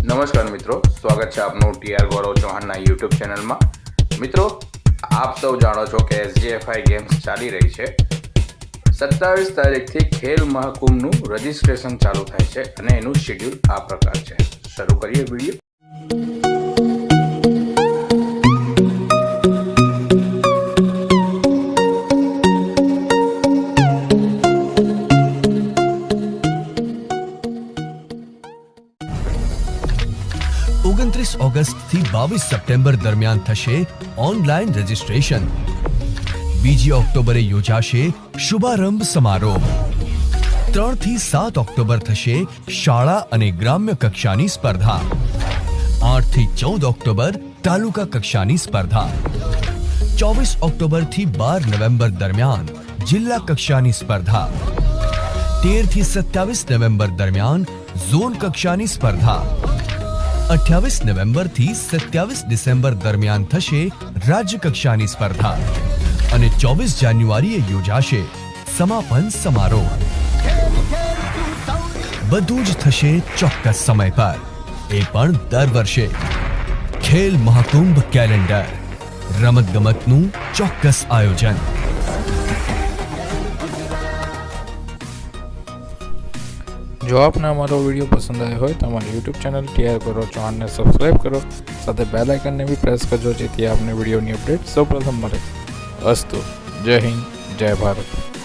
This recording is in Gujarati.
નમસ્કાર મિત્રો, સ્વાગત છે આપનું ટીઆર ગૌરવ ચૌહાણના યુટ્યુબ ચેનલમાં। મિત્રો, આપ સૌ જાણો છો કે SGFI ગેમ્સ ચાલી રહી છે। 27 તારીખથી ખેલ મહાકુંભનું રજિસ્ટ્રેશન ચાલુ થાય છે અને એનું શેડ્યુલ આ પ્રકાર છે। શરૂ કરીએ વિડીયો। 29 ઓગસ્ટ થી 22 સપ્ટેમ્બર દરમિયાન થશે ઓનલાઈન રજિસ્ટ્રેશન। 2 ઓક્ટોબરે યોજાશે શુભારંભ સમારોહ। 3 થી 7 ઓક્ટોબર થશે શાળા અને ગ્રામ્ય કક્ષાની સ્પર્ધા। 8 થી 14 ઓક્ટોબર તાલુકા કક્ષાની સ્પર્ધા। 24 ઓક્ટોબર થી 12 નવેમ્બર દરમિયાન જિલ્લા કક્ષાની સ્પર્ધા। 13 થી 27 નવેમ્બર દરમિયાન ઝોન કક્ષાની સ્પર્ધા। 28 નવેમ્બર થી 27 ડિસેમ્બર દરમિયાન થશે રાજ્ય કક્ષાની સ્પર્ધા અને 24 જાન્યુઆરીએ યોજાશે સમાપન સમારોહ। બધું જ થશે ચોક્કસ સમય પર, એ પણ દર વર્ષે। ખેલ મહાકુંભ કેલેન્ડર, રમતગમતનું ચોક્કસ આયોજન। જો આપને અમારો વિડીયો પસંદ આવ્યો હોય તો અમારી યુટ્યુબ ચેનલ ટીઆર ગૌરવ ચૌહાણને સબસ્ક્રાઈબ કરો, સાથે બેલ આઇકનને બી પ્રેસ કરજો જેથી આપને વિડીયોની અપડેટ સૌપ્રથમ મળે। અસ્તુ, જય હિન્દ, જય ભારત।